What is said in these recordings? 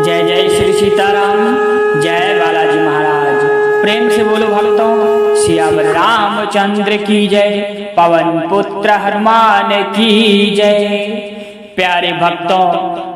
जय जय श्री सीताराम, जय बालाजी महाराज। प्रेम से बोलो भक्तों, सियावर रामचंद्र की जय, पवन पुत्र हनुमान की जय। प्यारे भक्तों,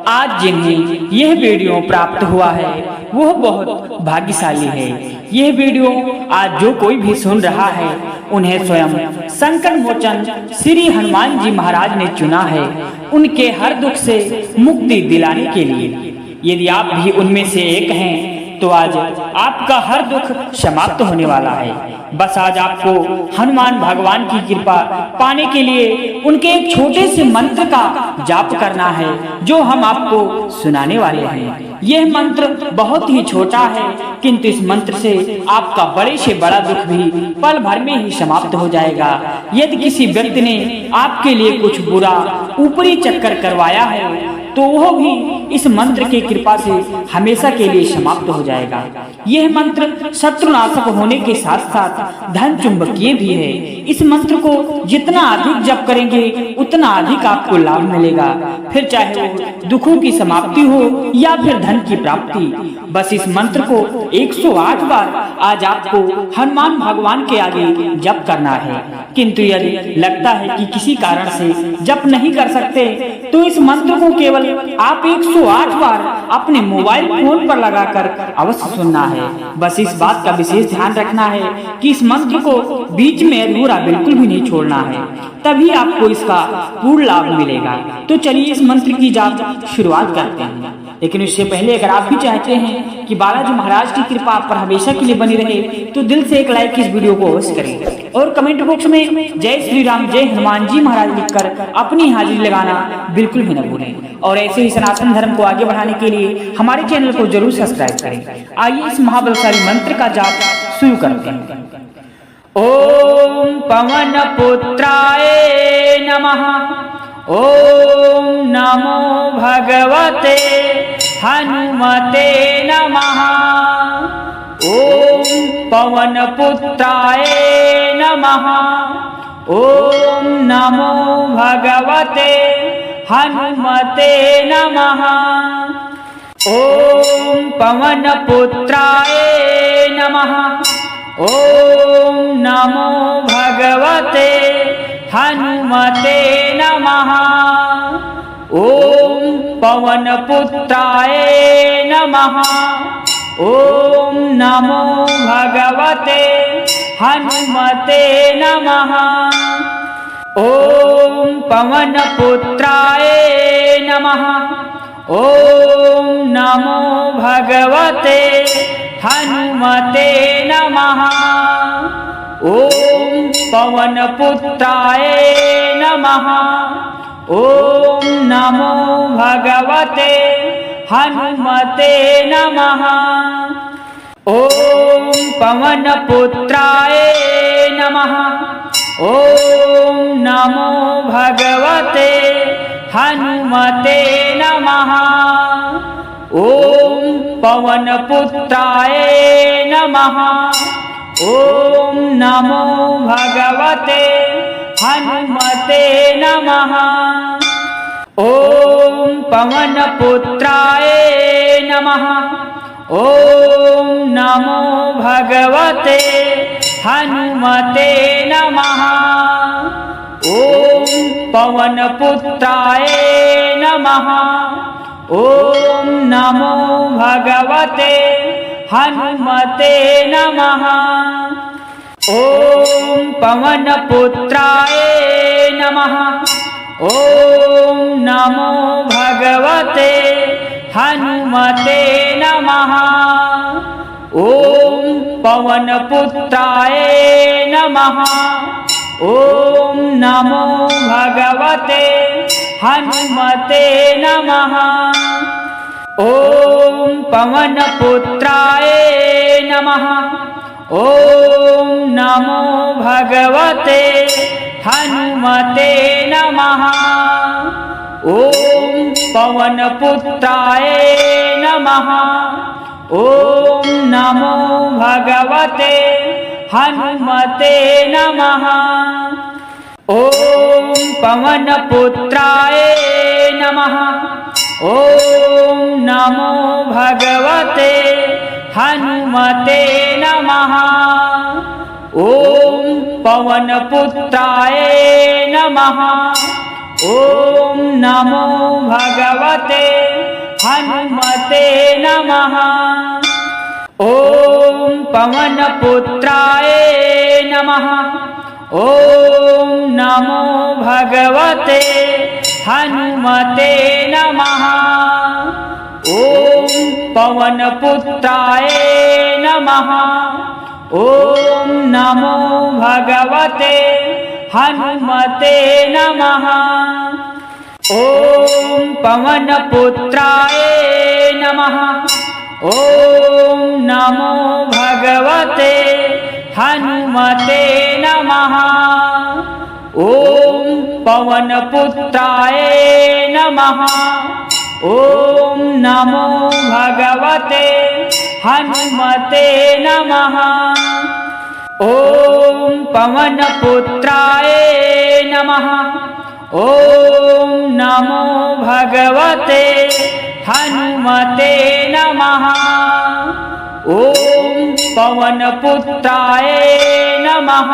आज जिन्हें यह वीडियो प्राप्त हुआ है वह बहुत भाग्यशाली है। यह वीडियो आज जो कोई भी सुन रहा है उन्हें स्वयं संकट मोचन श्री हनुमान जी महाराज ने चुना है, उनके हर दुख से मुक्ति दिलाने के लिए। यदि आप भी उनमें से एक हैं तो आज आपका हर दुख समाप्त होने वाला है। बस आज आपको हनुमान भगवान की कृपा पाने के लिए उनके एक छोटे से मंत्र का जाप करना है जो हम आपको सुनाने वाले हैं। यह मंत्र बहुत ही छोटा है, किंतु इस मंत्र से आपका बड़े से बड़ा दुख भी पल भर में ही समाप्त हो जाएगा। यदि किसी व्यक्ति ने आपके लिए कुछ बुरा ऊपरी चक्कर करवाया है तो वह भी इस मंत्र की कृपा से हमेशा के लिए समाप्त हो जाएगा। यह मंत्र शत्रुनाशक होने के साथ साथ धन चुंबकीय भी है। इस मंत्र को जितना अधिक जप करेंगे उतना अधिक आपको लाभ मिलेगा, फिर चाहे वो दुखों की समाप्ति हो या फिर धन की प्राप्ति। बस इस मंत्र को 108 बार आज आपको हनुमान भगवान के आगे जप करना है। किंतु यदि लगता है कि किसी कारण से जप नहीं कर सकते तो इस मंत्र को केवल आप 108 बार अपने मोबाइल फोन पर लगाकर अवश्य सुनना है। बस इस बात का विशेष ध्यान रखना है कि इस मंत्र को बीच में अधूरा बिल्कुल भी नहीं छोड़ना है, तभी आपको इसका पूर्ण लाभ मिलेगा। तो चलिए इस मंत्र की जाप शुरुआत करते हैं। लेकिन उससे पहले अगर आप भी चाहते हैं कि बालाजी महाराज की कृपा आप पर हमेशा के लिए बनी रहे तो दिल से एक लाइक इस वीडियो को अवश्य करें और कमेंट बॉक्स में जय श्री राम जय हनुमान जी महाराज लिखकर अपनी हाजिरी लगाना बिल्कुल भी न भूलें। और ऐसे ही सनातन धर्म को आगे बढ़ाने के लिए हमारे चैनल को जरूर सब्सक्राइब करें। आइए इस महाबलशाली मंत्र का जाप शुरू करते हैं। ओम पवन पुत्राय नमः। ओम नमो भगवते हनुमते नमः। ओम पवन पुत्राय नमः। ओम नमो भगवते हनुमते नमः। ओम पवन पुत्राय नमः। ओम नमो भगवते हनुमते नमः। ओम पवन पुत्राय नमः। ओम नमो भगवते हनुमते नमः। ओम पवन पुत्राय नमः। ओम नमो भगवते हनुमते नमः। ओम पवन पुत्राय नमः। ओम नमो भगवते हनुमते नमः। ओम पवन पुत्राय नमः। ओम नमो भगवते हनुमते नमः। ओम पवन पुत्राय नमः। ओम नमो भगवते हनुमते नमः। ओम पवन पुत्राय नमः। ओम नमो भगवते हनुमते नमः। ओम पवन पुत्राय नमः। ओम नमो भगवते हनुमते नमः। ओम पवन पुत्राय नमः। ओम नमो भगवते हनुमते नमः। ओम पवन पुत्राय नमः। ओम नमो भगवते हनुमते नमः। ओम पवन पुत्राय नमः। ओम नमो भगवते हनुमते नमः। ओम पवन पुत्राय नमः। ओम नमो भगवते हनुमते नमः। ओम पवन पुत्राय नमः। ओम नमो भगवते हनुमते नमः। ॐ पवनपुत्राय नमः। ॐ नमो भगवते हनुमते नमः। ॐ पवनपुत्राय नमः। ॐ नमो भगवते हनुमते नमः। ॐ पवनपुत्राय नमः। ॐ नमो भगवते हनुमते नमः। ॐ पवनपुत्राय नमः। ॐ नमो भगवते हनुमते नमः। ॐ पवनपुत्राय नमः। ॐ नमो भगवते हनुमते नमः। ॐ पवनपुत्राय नमः। ॐ नमो भगवते हनुमते नमः। ॐ पवनपुत्राय नमः।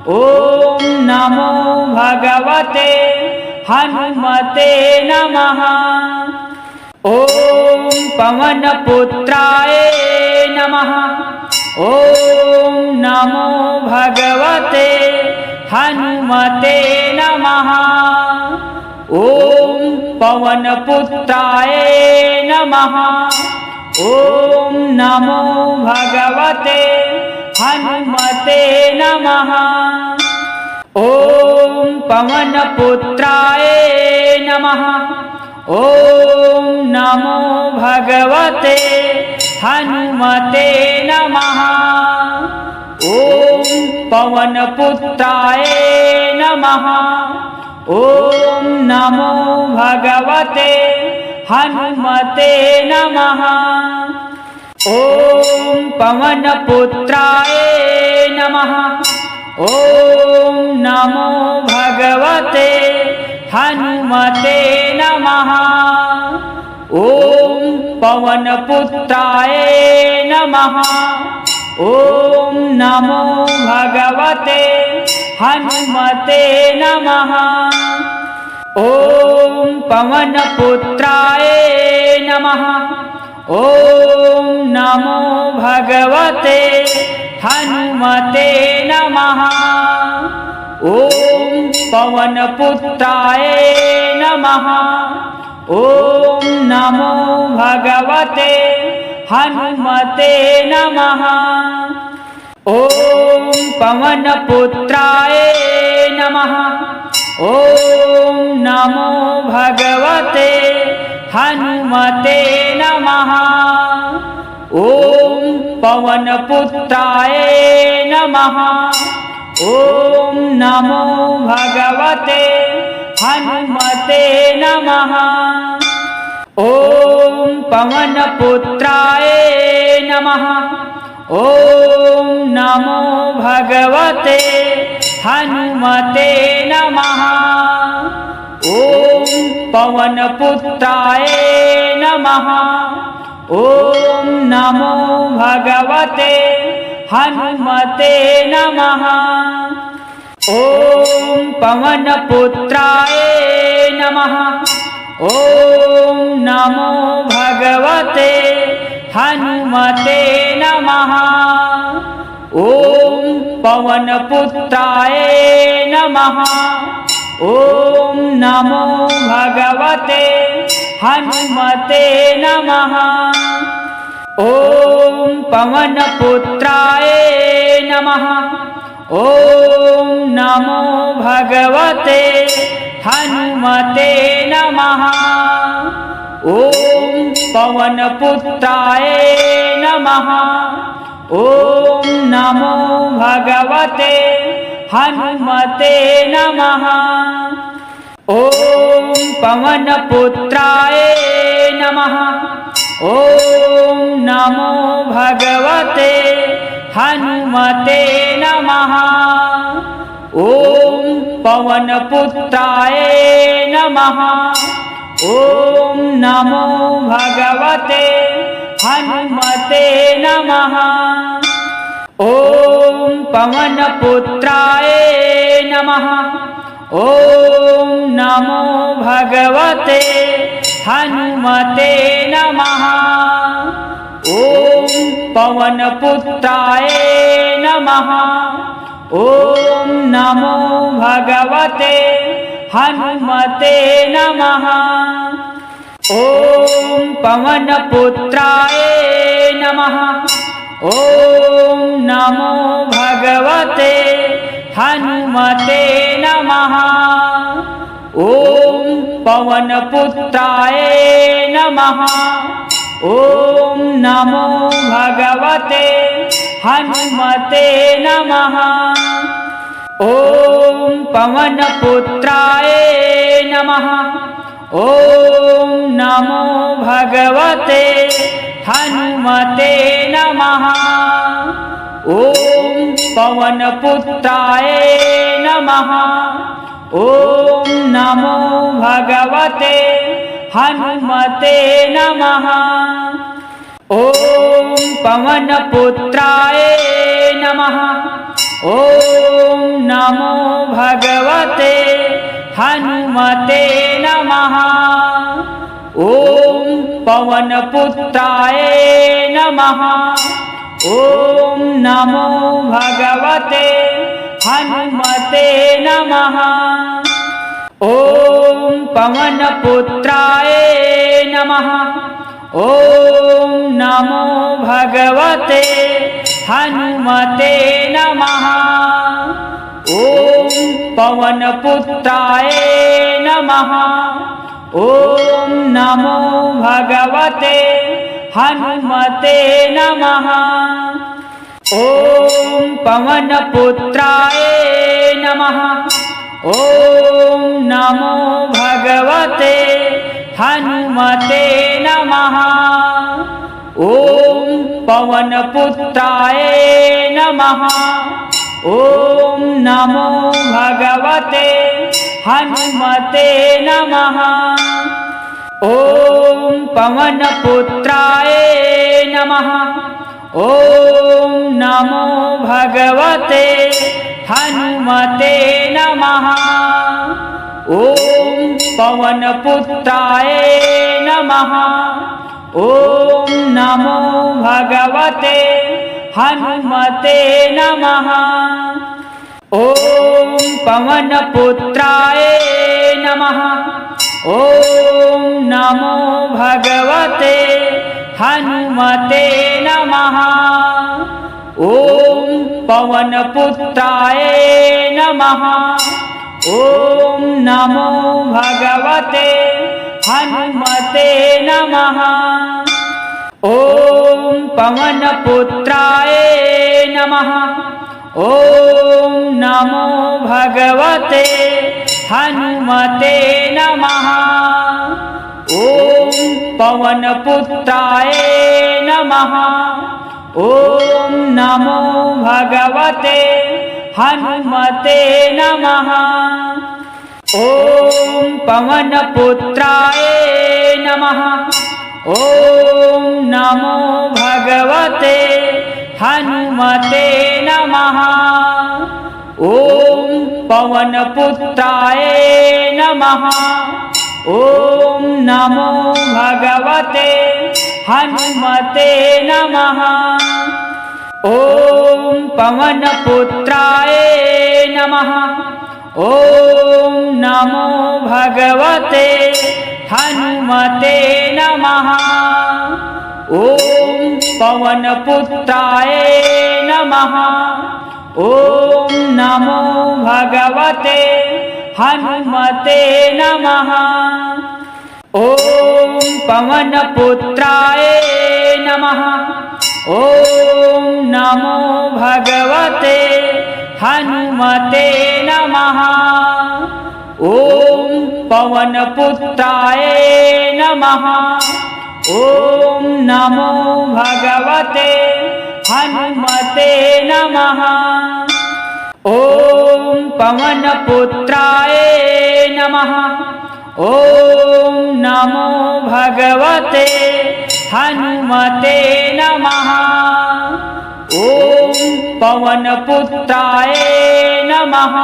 ॐ नमो भगवते हनुमते नमः। ॐ पवनपुत्राय नमः। ॐ नमो भगवते हनुमते नमः। ॐ पवनपुत्राय नमः। ॐ नमो भगवते हनुमते नमः। ॐ पवनपुत्राय नमः। ॐ नमो भगवते हनुमते नमः। ॐ पवनपुत्राय नमः। ॐ नमो भगवते हनुमते नमः। ॐ पवनपुत्राय नमः। ॐ नमो भगवते हनुमते नमः। ॐ पवनपुत्राय नमः। ॐ नमो भगवते हनुमते नमः। ॐ पवनपुत्राय नमः। ॐ नमो भगवते हनुमते नमः। ॐ पवनपुत्राय नमः। ॐ नमो भगवते हनुमते नमः। ॐ पवनपुत्राय नमः। ॐ नमो भगवते हनुमते नमः। ॐ पवनपुत्राय नमः। ॐ नमो भगवते हनुमते नमः। ॐ पवनपुत्राय नमः। ॐ नमो भगवते हनुमते नमः। ॐ पवनपुत्राय नमः। ॐ नमो भगवते हनुमते नमः। ॐ पवनपुत्राय नमः। ॐ नमो भगवते हनुमते नमः। ॐ पवनपुत्राय नमः। ॐ नमो भगवते हनुमते नमः। ॐ पवनपुत्राय नमः। ॐ नमो भगवते हनुमते नमः। ॐ पवनपुत्राय नमः। ॐ नमो भगवते हनुमते नमः। ॐ पवनपुत्राय नमः। ॐ नमो भगवते हनुमते नमः। ॐ पवनपुत्राय नमः। ॐ नमो भगवते हनुमते नमः। ॐ पवनपुत्राय नमः। ॐ नमो भगवते हनुमते नमः। ॐ पवनपुत्राय नमः। ॐ नमो भगवते हनुमते नमः। ॐ पवनपुत्राय नमः। ॐ नमो भगवते हनुमते नमः। ॐ पवनपुत्राय नमः। ॐ नमो भगवते हनुमते नमः। ॐ पवनपुत्राय नमः। ॐ नमो भगवते हनुमते नमः। ॐ पवनपुत्राय नमः। ॐ नमो भगवते हनुमते नमः। ॐ पवनपुत्राय नमः। ॐ नमो भगवते हनुमते नमः। ॐ पवनपुत्राय नमः। ॐ नमो भगवते हनुमते नमः। ॐ पवनपुत्राय नमः। ॐ नमो भगवते हनुमते नमः। ॐ पवनपुत्राय नमः। ॐ नमो भगवते हनुमते नमः। ॐ पवनपुत्राय नमः। ॐ नमो भगवते हनुमते नमः। ॐ पवनपुत्राय नमः। ॐ नमो भगवते हनुमते नमः। ॐ पवनपुत्राय नमः। ॐ नमो भगवते हनुमते नमः। ॐ पवनपुत्राय नमः। ॐ नमो भगवते हनुमते नमः। ॐ पवनपुत्राय नमः। ॐ नमो भगवते हनुमते नमः। ॐ पवनपुत्राय नमः। ॐ नमो भगवते हनुमते नमः। ॐ पवनपुत्राय नमः। ॐ नमो भगवते हनुमते नमः। ॐ पवनपुत्राय नमः। ॐ नमो भगवते हनुमते नमः। ॐ पवनपुत्राय नमः। ॐ नमो भगवते हनुमते नमः। ॐ पवनपुत्राय नमः। ॐ नमो भगवते हनुमते नमः। ॐ पवनपुत्राय नमः। ॐ नमो भगवते हनुमते नमः। ॐ पवनपुत्राय नमः। ॐ नमो भगवते हनुमते नमः। ॐ पवनपुत्राय नमः। ॐ नमो भगवते हनुमते नमः। ॐ पवनपुत्राय नमः। ॐ नमो भगवते हनुमते नमः। ॐ पवनपुत्राय नमः। ॐ नमो भगवते हनुमते नमः। ॐ पवनपुत्राय नमः।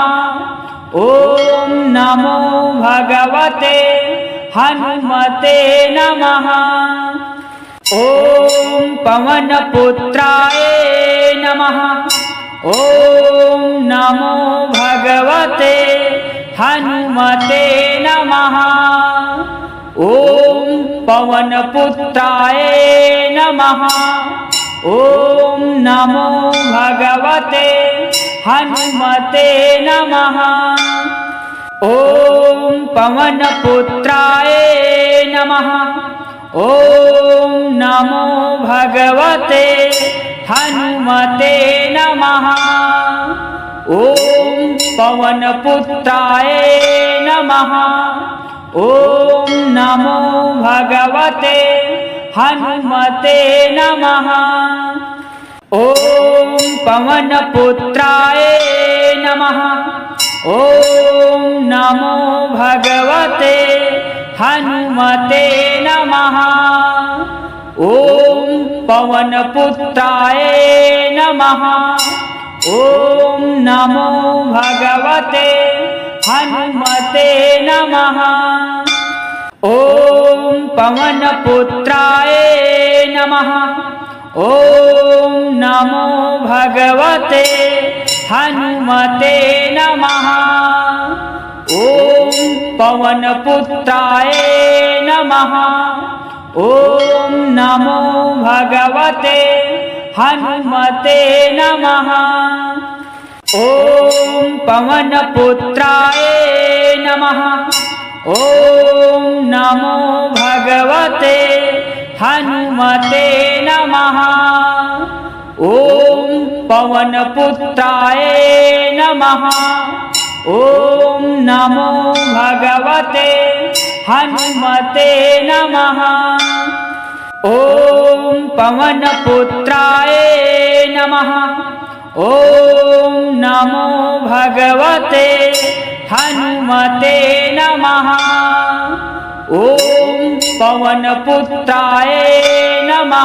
ॐ नमो भगवते हनुमते नमः। ॐ पवनपुत्राय नमः। ॐ नमो भगवते हनुमते नमः। ॐ पवनपुत्राय नमः। ॐ नमो भगवते हनुमते नमः। ॐ पवनपुत्राय नमः। ॐ नमो भगवते हनुमते नमः। ॐ पवनपुत्राय नमः। ॐ नमो भगवते हनुमते नमः। ॐ पवनपुत्राय नमः। ॐ नमो भगवते हनुमते नमः। ॐ पवनपुत्राय नमः। ॐ नमो भगवते हनुमते नमः। ॐ पवनपुत्राय नमः। ॐ नमो भगवते हनुमते नमः। ॐ पवनपुत्राय नमः। ॐ नमो भगवते हनुमते नमः। ॐ पवनपुत्राय नमः। ॐ नमो भगवते हनुमते नमः। ॐ पवनपुत्राय नमः। ॐ नमो भगवते हनुमते नमः। ॐ पवनपुत्राय नमः। ॐ नमो भगवते हनुमते नमः। ॐ पवनपुत्राय नमः।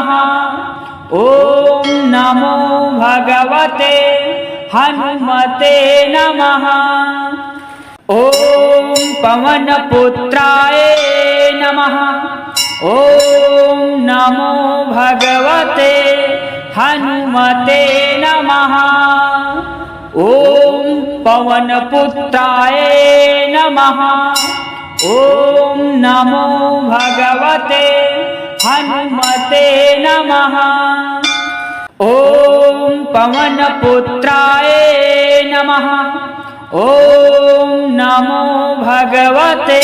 ॐ नमो भगवते हनुमते नमः। ॐ पवनपुत्राय नमः। ॐ नमो भगवते हनुमते नमः। ॐ पवनपुत्राय नमः। ॐ नमो भगवते हनुमते नमः। ॐ पवनपुत्राय नमः। ॐ नमो भगवते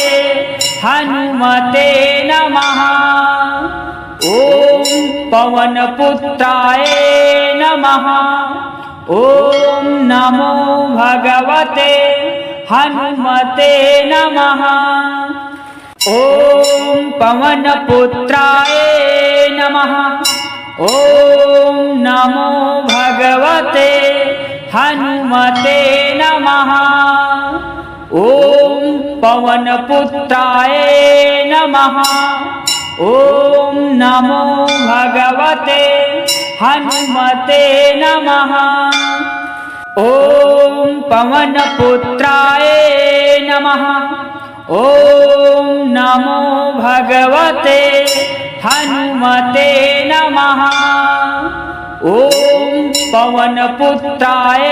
हनुमते नमः। ॐ पवनपुत्राय नमः। ॐ नमो भगवते हनुमते नमः। ॐ पवनपुत्राय नमः। ॐ नमो भगवते हनुमते नमः। ॐ पवनपुत्राय नमः। ॐ नमो भगवते हनुमते नमः। ॐ पवनपुत्राय नमः। ॐ नमो भगवते हनुमते नमः। ॐ पवनपुत्राय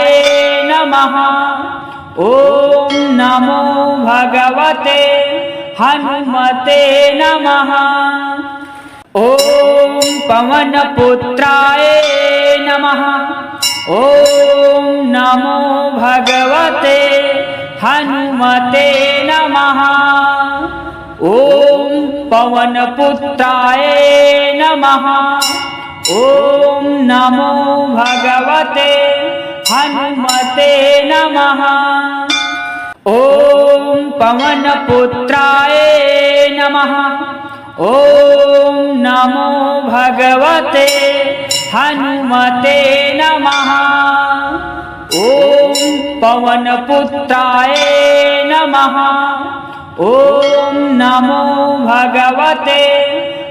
नमः। ॐ नमो भगवते हनुमते नमः। ॐ पवनपुत्राय नमः। ॐ नमो भगवते हनुमते नमः। ॐ पवनपुत्राय नमः। ॐ नमो भगवते हनुमते नमः। ॐ पवनपुत्राय नमः। ॐ नमो भगवते हनुमते नमः। ॐ पवनपुत्राय नमः। ॐ नमो भगवते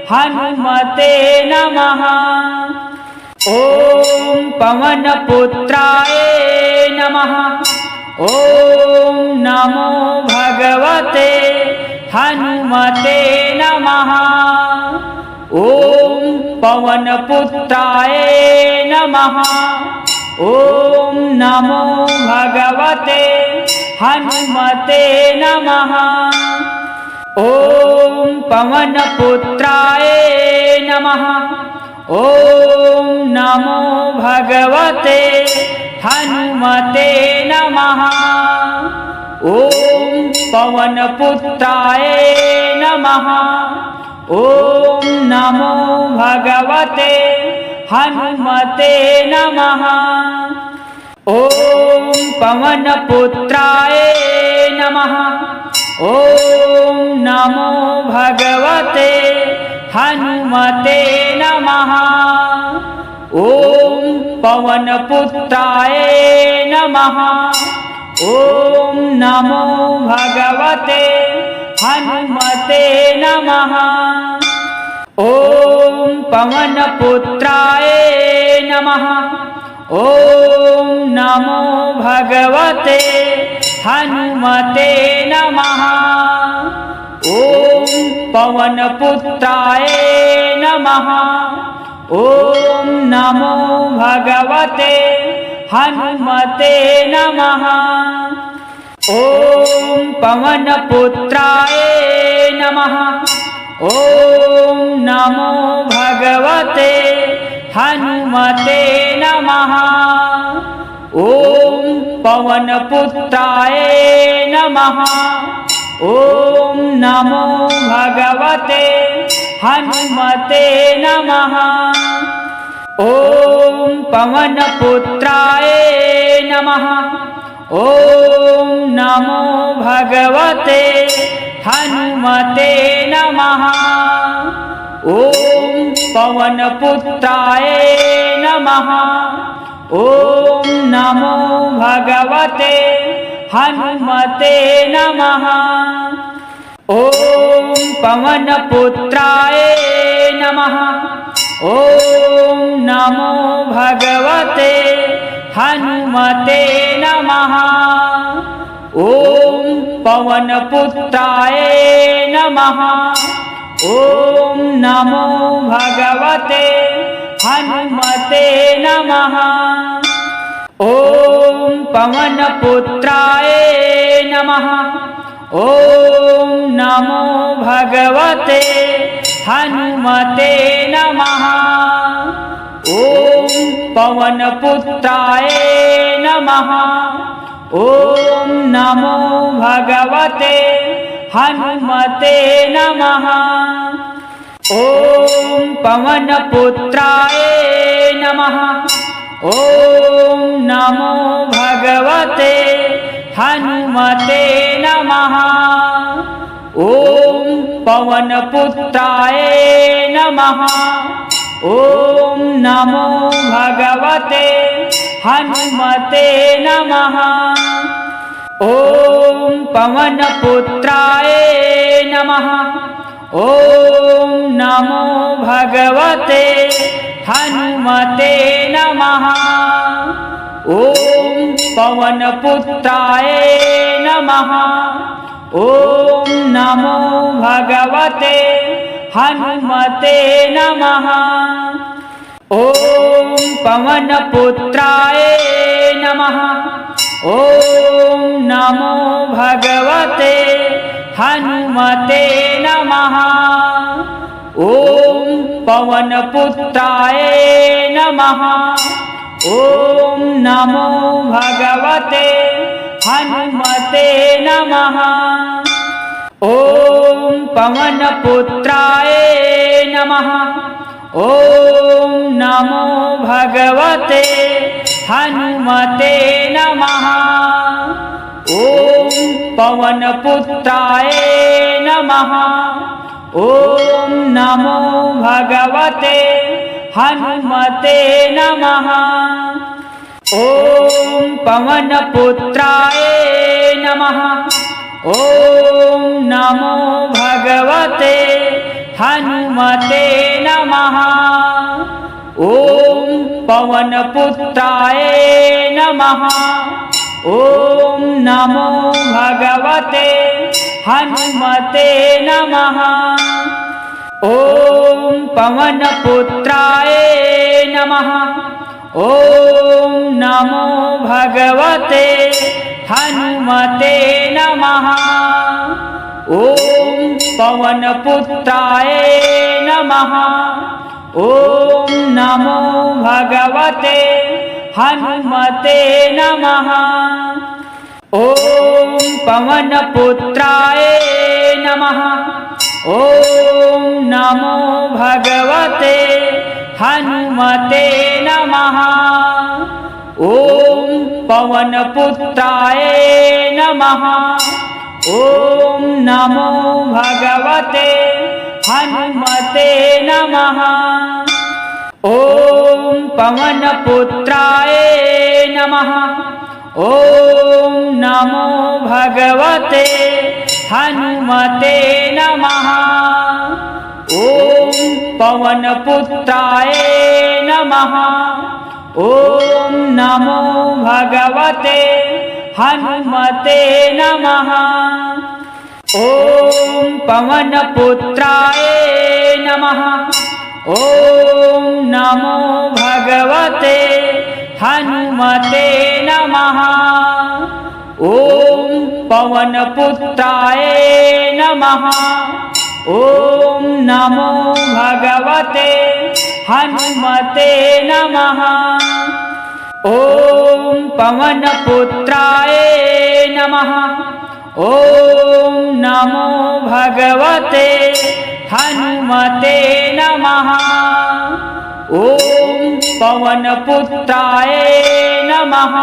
हनुमते नमः। ॐ पवनपुत्राय नमः। ॐ नमो भगवते हनुमते नमः। ॐ पवनपुत्राय नमः। ॐ नमो भगवते हनुमते नमः। ॐ पवनपुत्राय नमः। ॐ नमो भगवते हनुमते नमः। ॐ पवनपुत्राय नमः। ॐ नमो भगवते हनुमते नमः। ॐ पवनपुत्राय नमः। ॐ नमो भगवते हनुमते नमः। ॐ पवनपुत्राय नमः। ॐ नमो भगवते हनुमते नमः। ॐ पवनपुत्राय नमः। ॐ नमो भगवते हनुमते नमः। ॐ पवनपुत्राय नमः। ॐ नमो भगवते हनुमते नमः। ॐ पवनपुत्राय नमः। ॐ नमो भगवते हनुमते नमः। ॐ पवनपुत्राय नमः। ॐ नमो भगवते हनुमते नमः। ॐ पवनपुत्राय नमः। ॐ नमो भगवते हनुमते नमः। ॐ पवनपुत्राय नमः। ॐ नमो भगवते हनुमते नमः। ॐ पवनपुत्राय नमः। ॐ नमो भगवते हनुमते नमः। ॐ पवनपुत्राय नमः। ॐ नमो भगवते हनुमते नमः। ॐ पवनपुत्राय नमः। ॐ नमो भगवते हनुमते नमः। ॐ पवनपुत्राय नमः। ॐ नमो भगवते हनुमते नमः। ॐ पवनपुत्राय नमः। ॐ नमो भगवते हनुमते नमः। ॐ पवनपुत्राय नमः। ॐ नमो भगवते हनुमते नमः। ॐ पवनपुत्राय नमः। ॐ नमो भगवते हनुमते नमः। ॐ पवनपुत्राय नमः। ॐ नमो भगवते हनुमते नमः। ॐ पवनपुत्राय नमः। ॐ नमो भगवते हनुमते नमः। ॐ पवनपुत्राय नमः। ॐ नमो भगवते हनुमते नमः। ॐ पवनपुत्राय नमः। ॐ नमो भगवते हनुमते नमः। ॐ पवनपुत्राय नमः। ॐ नमो भगवते हनुमते नमः। ॐ पवनपुत्राय नमः। ॐ नमो भगवते हनुमते नमः। ॐ पवनपुत्राय नमः। ॐ नमो भगवते हनुमते नमः। ॐ पवनपुत्राय नमः। ॐ नमो भगवते हनुमते नमः। ॐ पवनपुत्राय नमः। ॐ नमो भगवते हनुमते नमः। ॐ पवनपुत्राय नमः। ॐ नमो भगवते हनुमते नमः। ॐ पवनपुत्राय नमः। ॐ नमो भगवते हनुमते नमः। ॐ पवनपुत्राय नमः। ॐ नमो भगवते हनुमते नमः। ॐ पवनपुत्राय नमः। ॐ नमो भगवते हनुमते नमः। ॐ पवनपुत्राय नमः। ॐ नमो भगवते हनुमते नमः। ॐ पवनपुत्राय नमः। ॐ नमो भगवते हनुमते नमः। ॐ पवनपुत्राय नमः। ॐ नमो भगवते हनुमते नमः। ॐ पवनपुत्राय नमः।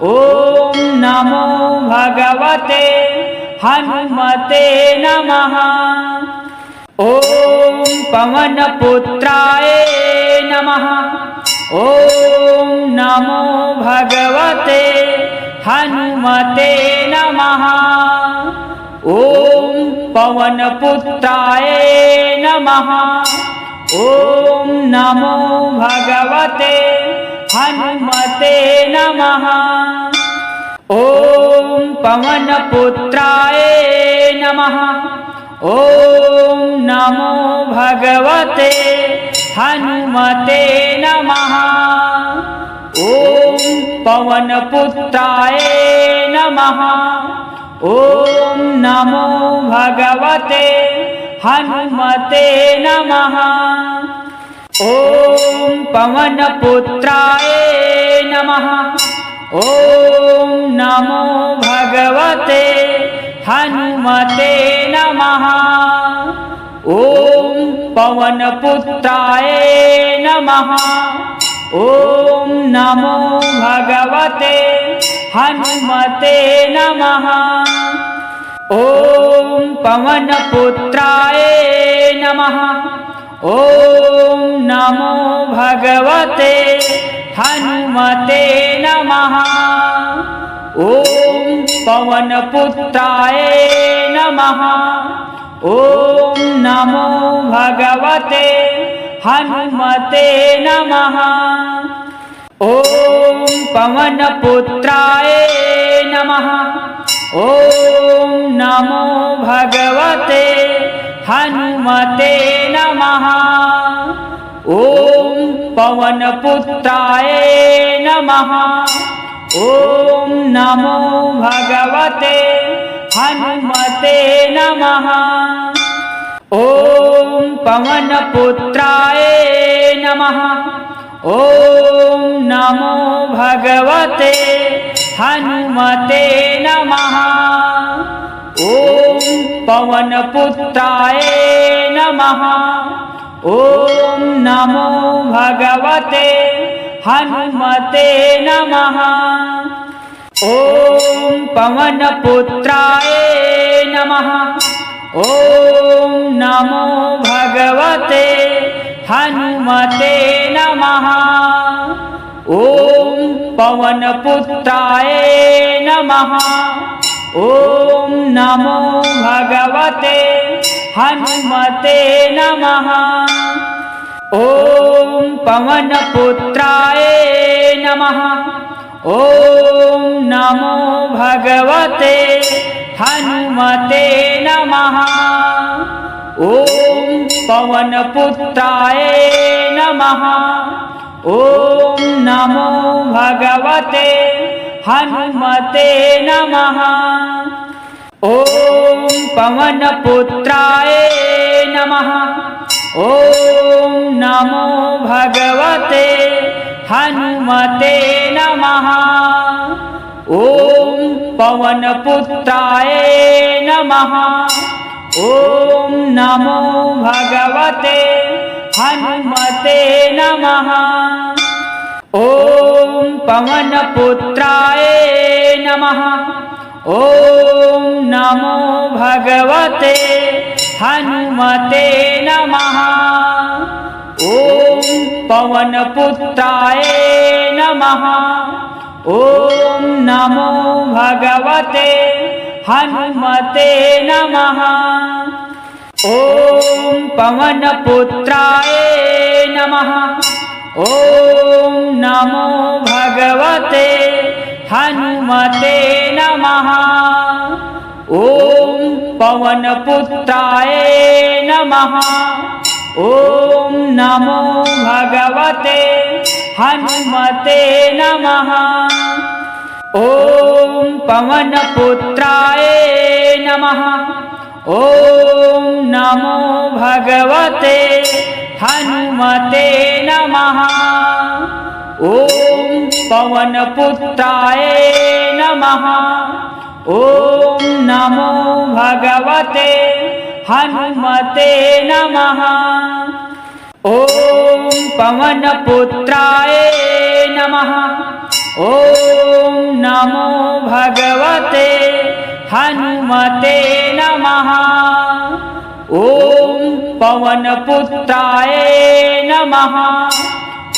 ॐ नमो भगवते हनुमते नमः। ॐ पवनपुत्राय नमः। ॐ नमो भगवते हनुमते नमः। ॐ पवनपुत्राय नमः। ॐ नमो भगवते हनुमते नमः। ॐ पवनपुत्राय नमः। ॐ नमो भगवते हनुमते नमः। ॐ पवनपुत्राय नमः। ॐ नमो भगवते हनुमते नमः। ॐ पवनपुत्राय नमः। ॐ नमो भगवते हनुमते नमः। ॐ पवनपुत्राय नमः। ॐ नमो भगवते हनुमते नमः। ॐ पवनपुत्राय नमः। ॐ नमो भगवते हनुमते नमः। ॐ पवनपुत्राय नमः। ॐ नमो भगवते हनुमते नमः। ॐ पवनपुत्राय नमः। ॐ नमो भगवते हनुमते नमः। ॐ पवनपुत्राय नमः। ॐ नमो भगवते हनुमते नमः। ॐ पवनपुत्राय नमः। ॐ नमो भगवते हनुमते नमः। ॐ पवनपुत्राय नमः। ॐ नमो भगवते हनुमते नमः। ॐ पवनपुत्राय नमः। ॐ नमो भगवते हनुमते नमः। ॐ पवनपुत्राय नमः। ॐ नमो भगवते हनुमते नमः। ॐ पवनपुत्राय नमः। ॐ नमो भगवते हनुमते नमः। ॐ पवनपुत्राय नमः। ॐ नमो भगवते हनुमते नमः। ॐ पवनपुत्राय नमः। ॐ नमो भगवते हनुमते नमः। ॐ पवनपुत्राय नमः। ॐ नमो भगवते हनुमते नमः। ॐ पवनपुत्राय नमः। ॐ नमो भगवते हनुमते नमः। ॐ पवनपुत्राय नमः। ॐ नमो भगवते हनुमते नमः। ॐ पवनपुत्राय नमः। ॐ नमो भगवते हनुमते नमः। ॐ पवनपुत्राय नमः। ॐ नमो भगवते हनुमते नमः। ॐ पवनपुत्राय नमः। ॐ नमो भगवते हनुमते नमः। ॐ पवनपुत्राय नमः। ॐ नमो भगवते हनुमते नमः। ॐ पवनपुत्राय नमः। ॐ नमो भगवते हनुमते नमः। ॐ पवनपुत्राय नमः।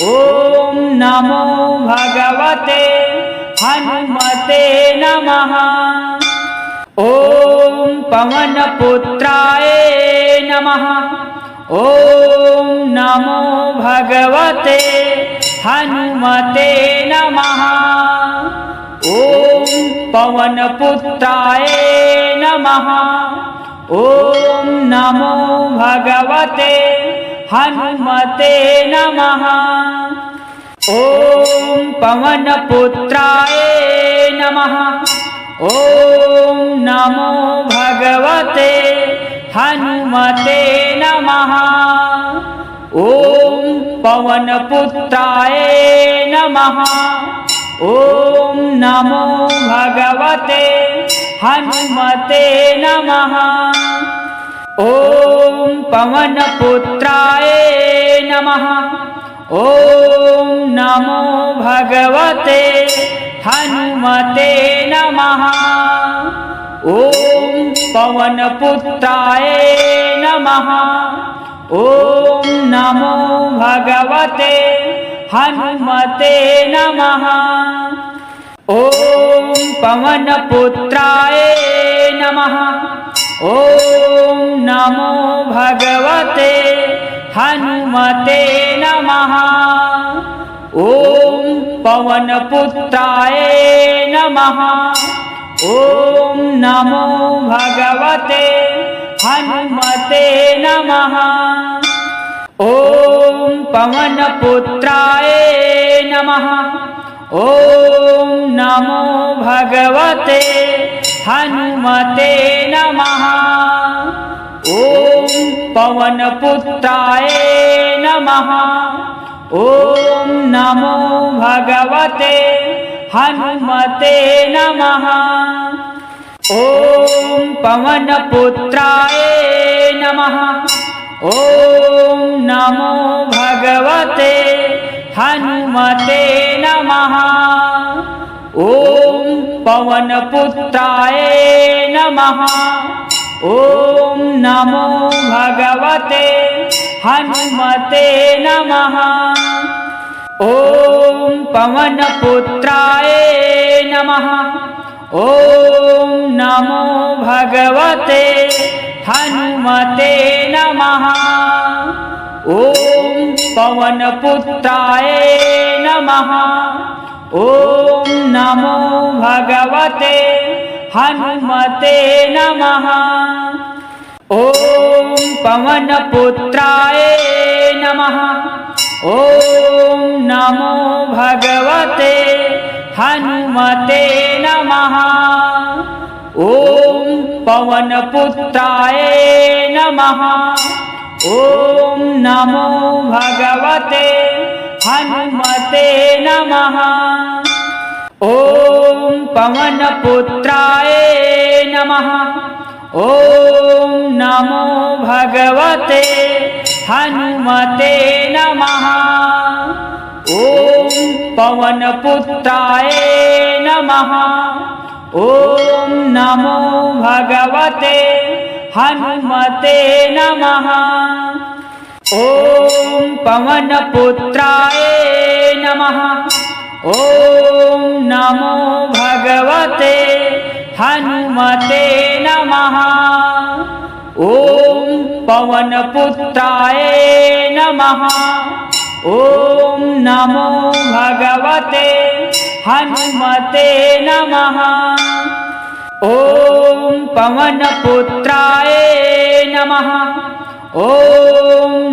ॐ नमो भगवते हनुमते नमः। ॐ पवनपुत्राय नमः। ॐ नमो भगवते हनुमते नमः। ॐ पवनपुत्राय नमः। ॐ नमो भगवते हनुमते नमः। ॐ पवनपुत्राय नमः। ॐ नमो भगवते हनुमते नमः। ॐ पवनपुत्राय नमः। ॐ नमो भगवते हनुमते नमः। ॐ पवनपुत्राय नमः। ॐ नमो भगवते हनुमते नमः। ॐ पवनपुत्राय नमः। ॐ नमो भगवते हनुमते नमः। ॐ पवनपुत्राय नमः। ॐ नमो भगवते हनुमते नमः। ॐ पवनपुत्राय नमः। ॐ नमो भगवते हनुमते नमः। ॐ पवनपुत्राय नमः। ॐ नमो भगवते हनुमते नमः। ॐ पवनपुत्राय नमः। ॐ नमो भगवते हनुमते नमः। ॐ पवनपुत्राय नमः। ॐ नमो भगवते हनुमते नमः। ॐ पवनपुत्राय नमः। ॐ नमो भगवते हनुमते नमः। ॐ पवनपुत्राय नमः। ॐ नमो भगवते हनुमते नमः। ॐ पवनपुत्राय नमः। ॐ नमो भगवते हनुमते नमः। ॐ पवनपुत्राय नमः। ॐ नमो भगवते हनुमते नमः। ॐ पवनपुत्राय नमः। ॐ नमो भगवते हनुमते नमः। ॐ पवनपुत्राय नमः। ॐ नमो भगवते हनुमते नमः। ॐ पवनपुत्राय नमः। ॐ नमो भगवते हनुमते नमः। ॐ पवनपुत्राय नमः। ॐ नमो भगवते हनुमते नमः। ॐ पवनपुत्राय नमः। ॐ नमो भगवते हनुमते नमः। ॐ पवनपुत्राय नमः। ॐ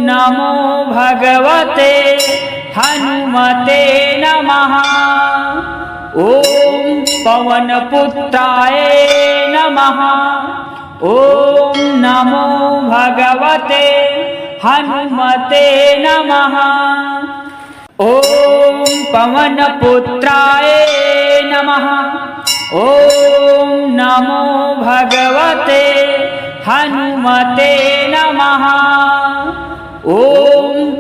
नमो भगवते हनुमते नमः। ॐ पवनपुत्राय नमः। ॐ नमो भगवते हनुमते नमः। ॐ पवनपुत्राय नमः। ॐ नमो भगवते हनुमते नमः। ॐ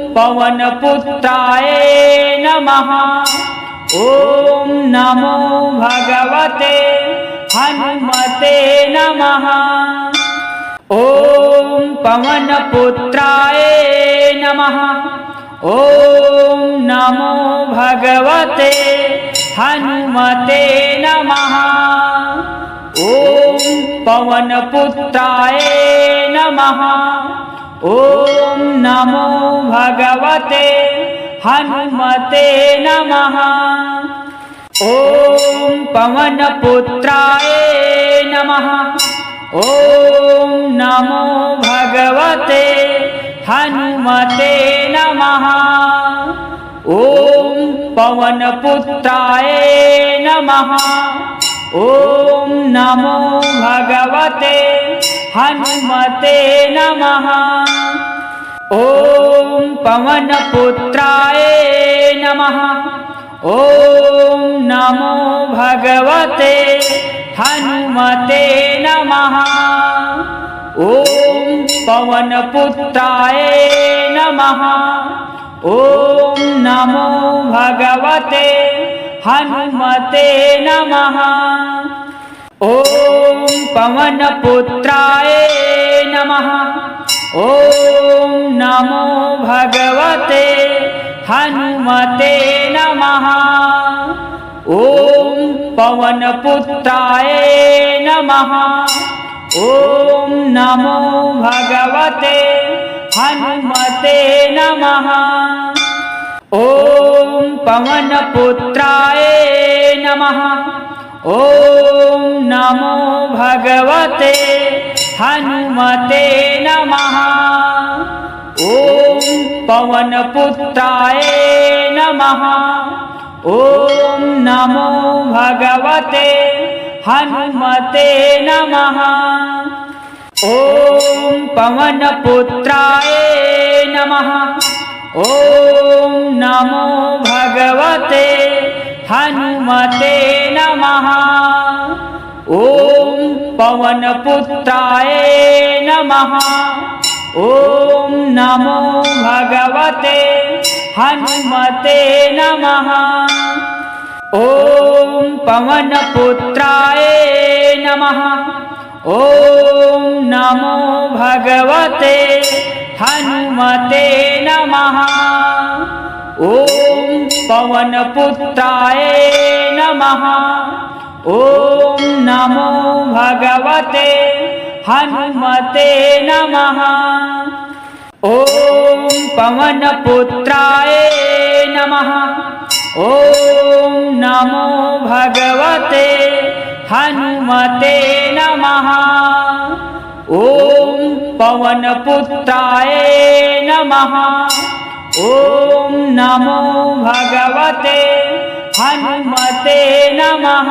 पवनपुत्राय नमः। ॐ नमो भगवते हनुमते नमः। ॐ पवनपुत्राय नमः। ॐ नमो भगवते हनुमते नमः। ॐ पवनपुत्राय नमः। ॐ नमो भगवते हनुमते नमः। ॐ पवनपुत्राय नमः। ॐ नमो भगवते हनुमते नमः। ॐ पवनपुत्राय नमः। ॐ नमो भगवते हनुमते नमः। ॐ पवनपुत्राय नमः। ॐ नमो भगवते हनुमते नमः। ॐ पवनपुत्राय नमः। ॐ नमो भगवते हनुमते नमः। ॐ पवनपुत्राय नमः। ॐ नमो भगवते हनुमते नमः। ॐ पवनपुत्राय नमः। ॐ नमो भगवते हनुमते नमः। ॐ पवनपुत्राय नमः। ॐ नमो भगवते हनुमते नमः। ॐ पवनपुत्राय नमः। ॐ नमो भगवते हनुमते नमः। ॐ पवनपुत्राय नमः। ॐ नमो भगवते हनुमते नमः। ॐ पवनपुत्राय नमः। ॐ नमो भगवते हनुमते नमः। ॐ पवनपुत्राय नमः। ॐ नमो भगवते हनुमते नमः। ॐ पवनपुत्राय नमः। ॐ नमो भगवते हनुमते नमः। ॐ पवनपुत्राय नमः। ॐ नमो भगवते हनुमते नमः। ॐ पवनपुत्राय नमः। ॐ नमो भगवते हनुमते नमः।